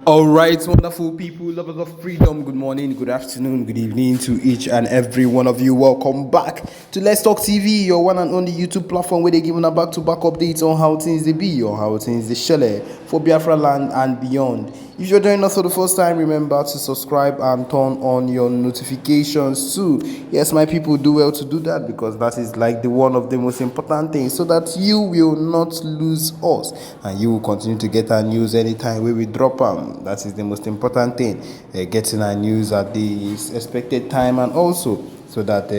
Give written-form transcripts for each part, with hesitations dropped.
All right, wonderful people, lovers of freedom. Good morning, good afternoon, good evening to each and every one of you. Welcome back to Let's Talk TV, your one and only YouTube platform where they give a back-to-back updates on how things they be or how things they shele for Biafra land and beyond. If you're joining us for the first time, remember to subscribe and turn on your notifications too. Yes, my people, do well to do that because that is like the one of the most important things, so that you will not lose us and you will continue to get our news anytime we drop them. That is the most important thing, getting our news at the expected time, and also so that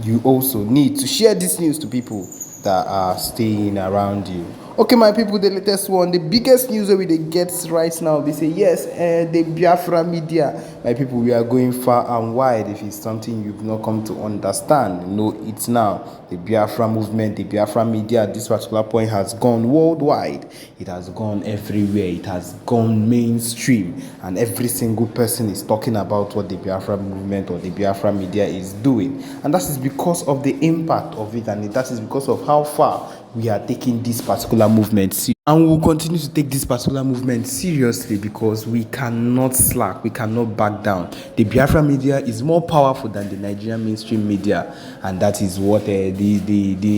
you also need to share this news to people that are staying around you. Okay, my people, the latest one, the biggest news that we get right now, they say yes, the Biafra media. My people, we are going far and wide. If it's something you've not come to understand, know it now. The Biafra movement, the Biafra media at this particular point has gone worldwide. It has gone everywhere. It has gone mainstream, and every single person is talking about what the Biafra movement or the Biafra media is doing, and that is because of the impact of it, and that is because of how far we are taking this particular movement seriously. And we will continue to take this particular movement seriously because we cannot slack, we cannot back down. The Biafra media is more powerful than the Nigerian mainstream media, and that is what the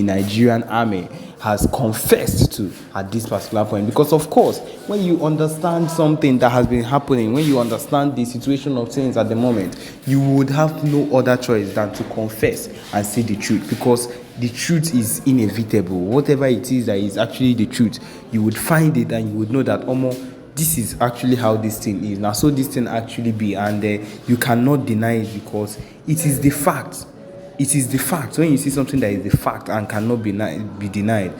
Nigerian army has confessed to at this particular point. Because of course, when you understand something that has been happening, when you understand the situation of things at the moment, you would have no other choice than to confess and say the truth, because the truth is inevitable. Whatever it is that is actually the truth, you would find it and you would know that this is actually how this thing is. Now, so this thing actually be, and you cannot deny it because it is the fact. It is the fact. When you see something that is the fact and cannot be denied,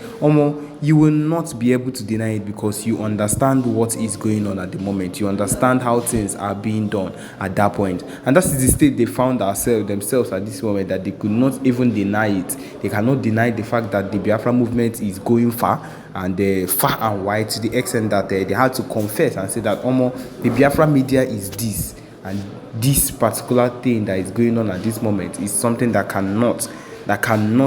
you will not be able to deny it because you understand what is going on at the moment. You understand how things are being done at that point. And that is the state they found themselves at this moment, that they could not even deny it. They cannot deny the fact that the Biafra movement is going far, and far and wide, to the extent that they had to confess and say that the Biafra media is this. And this particular thing that is going on at this moment is something that cannot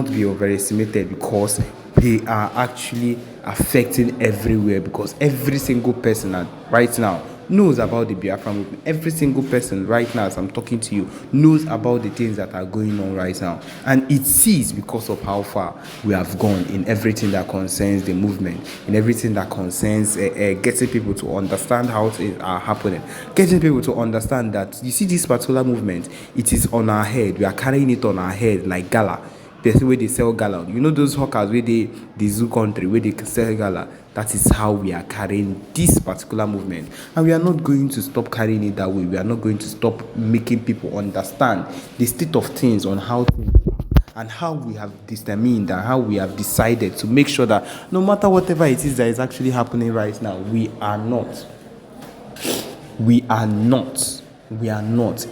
be overestimated, because they are actually affecting everywhere, because every single person right now knows about the Biafra movement. Every single person right now, as I'm talking to you, knows about the things that are going on right now, and it sees because of how far we have gone in everything that concerns the movement, in everything that concerns getting people to understand how things are happening, getting people to understand that, you see, this particular movement, it is on our head. We are carrying it on our head like gala. The way they sell gala, you know, those hawkers where the zoo country where they sell gala. That is how we are carrying this particular movement, and we are not going to stop carrying it that way. We are not going to stop making people understand the state of things on how things are, and how we have determined and how we have decided to make sure that no matter whatever it is that is actually happening right now, we are not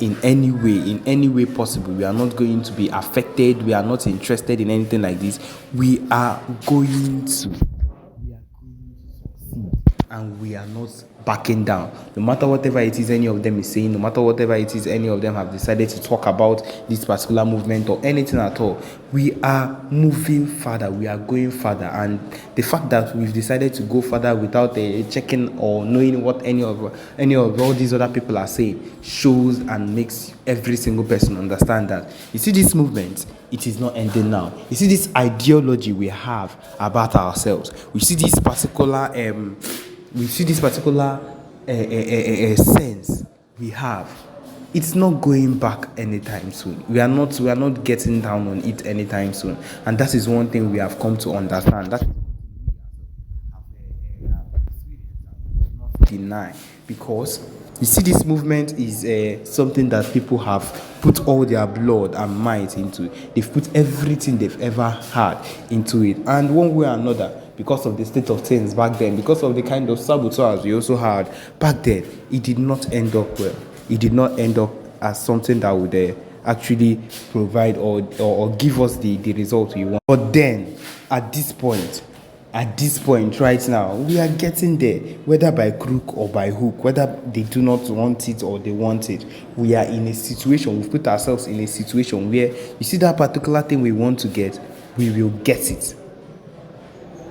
in any way possible, we are not going to be affected. We are not interested in anything like this. We are going to succeed, and we are not backing down. No matter whatever it is any of them is saying, no matter whatever it is any of them have decided to talk about this particular movement or anything at all, we are moving further. We are going further, and the fact that we've decided to go further without checking or knowing what any of all these other people are saying shows and makes every single person understand that, you see, this movement, it is not ending now. You see, this ideology we have about ourselves, we see this particular sense we have, it's not going back anytime soon. We are not getting down on it anytime soon, and that is one thing we have come to understand. That deny, because you see, this movement is something that people have put all their blood and might into. They've put everything they've ever had into it, and one way or another, because of the state of things back then, because of the kind of saboteurs we also had back then, it did not end up well. It did not end up as something that would actually provide or give us the result we want. But then, at this point right now, we are getting there, whether by crook or by hook, whether they do not want it or they want it. We are in a situation, we've put ourselves in a situation where, you see, that particular thing we want to get, we will get it.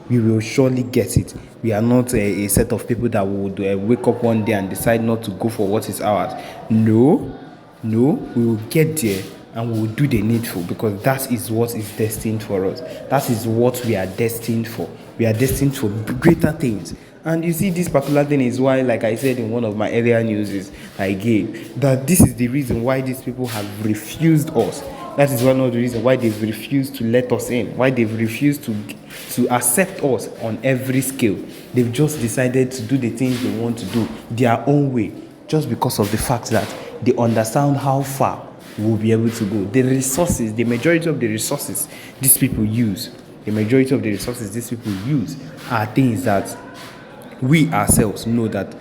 we will surely get it. We are not a set of people that would wake up one day and decide not to go for what is ours. No, no, we will get there and we will do the needful, because that is what is destined for us. That is what we are destined for. We are destined for greater things. And you see, this particular thing is why, like I said in one of my earlier newses I gave, that this is the reason why these people have refused us. That is one of the reasons why they've refused to let us in, why they've refused to accept us on every scale. They've just decided to do the things they want to do their own way, just because of the fact that they understand how far we'll be able to go. The resources, the majority of the resources these people use, are things that we ourselves know that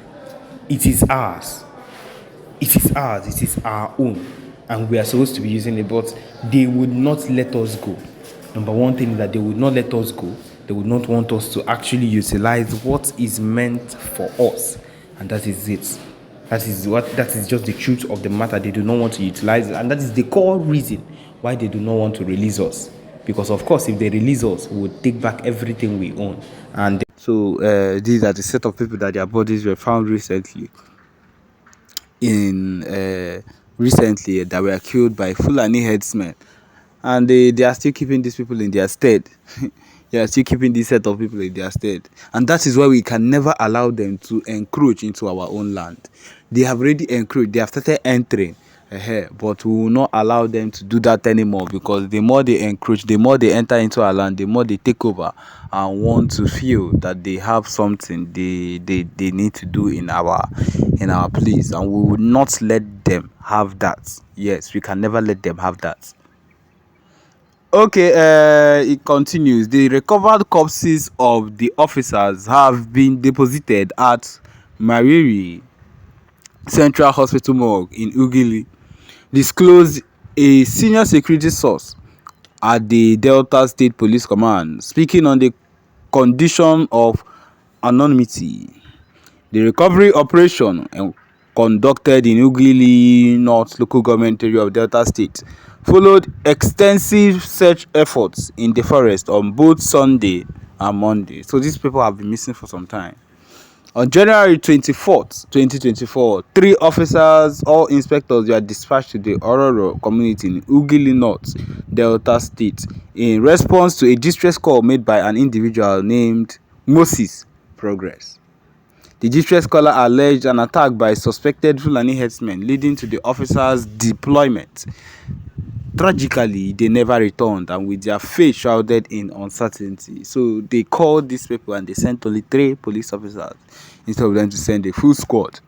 it is ours. It is ours. It is our own. And we are supposed to be using it, but they would not let us go. Number one thing is that they would not let us go. They would not want us to actually utilize what is meant for us. And that is it. That is just the truth of the matter. They do not want to utilize it. And that is the core reason why they do not want to release us. Because of course, if they release us, we will take back everything we own. And so these are the set of people that their bodies were found recently that were killed by Fulani headsmen, and they are still keeping these people in their stead. They are still keeping this set of people in their stead, and that is why we can never allow them to encroach into our own land. They have already encroached. They have started entering, but we will not allow them to do that anymore, because the more they encroach, the more they enter into our land, the more they take over and want to feel that they have something they need to do in our place, and we will not let them have that. Yes, we can never let them have that. Okay, it continues. The recovered corpses of the officers have been deposited at Mariri Central Hospital morgue in Ugili, disclosed a senior security source at the Delta State Police Command, speaking on the condition of anonymity. The recovery operation, conducted in Ugili North local government area of Delta State, followed extensive search efforts in the forest on both Sunday and Monday. So these people have been missing for some time. On January 24th, 2024, 3 officers, all inspectors, were dispatched to the Ororo community in Ugili North, Delta State, in response to a distress call made by an individual named Moses Progress. The distress caller alleged an attack by suspected Fulani herdsmen, leading to the officers' deployment. Tragically, they never returned, and with their fate shrouded in uncertainty. So they called these people and they sent only 3 police officers instead of them to send a full squad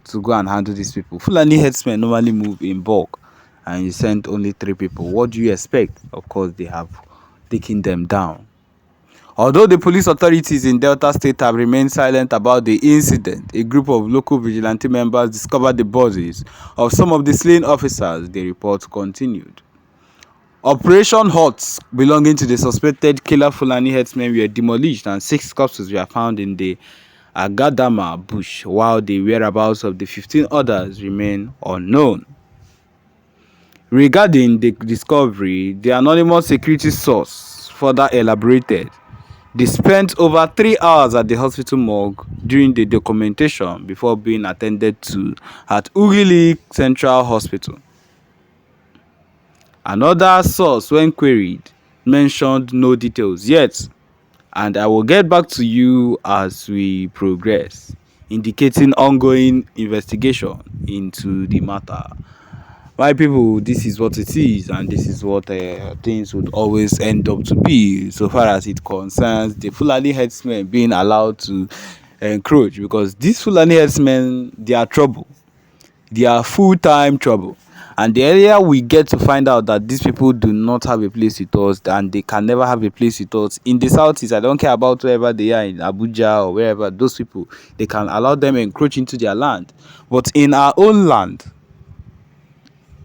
to go and handle these people. Fulani herdsmen normally move in bulk, and you sent only 3 people. What do you expect? Of course, they have taken them down. Although the police authorities in Delta State have remained silent about the incident, a group of local vigilante members discovered the bodies of some of the slain officers. The report continued. Operation Huts belonging to the suspected killer Fulani herdsmen were demolished, and 6 corpses were found in the Agadama bush, while the whereabouts of the 15 others remain unknown. Regarding the discovery, the anonymous security source further elaborated. They spent over 3 hours at the hospital morgue during the documentation before being attended to at Ugili Central Hospital. Another source, when queried, mentioned no details yet, and I will get back to you as we progress, indicating ongoing investigation into the matter. My people, this is what it is, and this is what things would always end up to be, so far as it concerns the Fulani herdsmen being allowed to encroach, because these Fulani herdsmen, they are trouble. They are full-time trouble. And the earlier we get to find out that these people do not have a place with us, and they can never have a place with us in the southeast, I don't care about wherever they are, in Abuja or wherever, those people, they can allow them encroach into their land. But in our own land,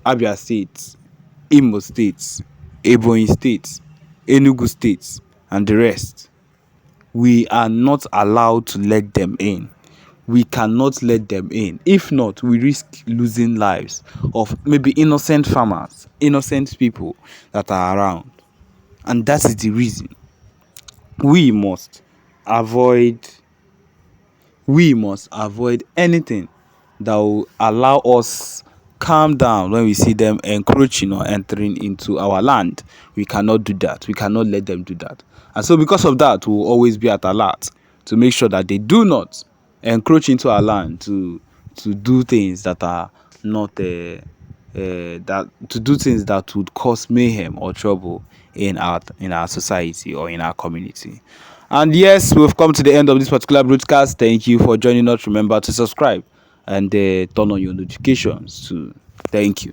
Abia State, Imo State, Ebonyi State, Enugu State, and the rest, we are not allowed to let them in. We cannot let them in. If not, we risk losing lives of maybe innocent farmers, innocent people that are around. And that is the reason we must avoid we must avoid anything that will allow us calm down when we see them encroaching or entering into our land. We cannot do that. We cannot let them do that. And so because of that, we will always be at alert to make sure that they do not encroach into our land to do things that are not that to do things that would cause mayhem or trouble in our society or in our community. And yes, we've come to the end of this particular broadcast. Thank you for joining us. Remember to subscribe and turn on your notifications too. Thank you.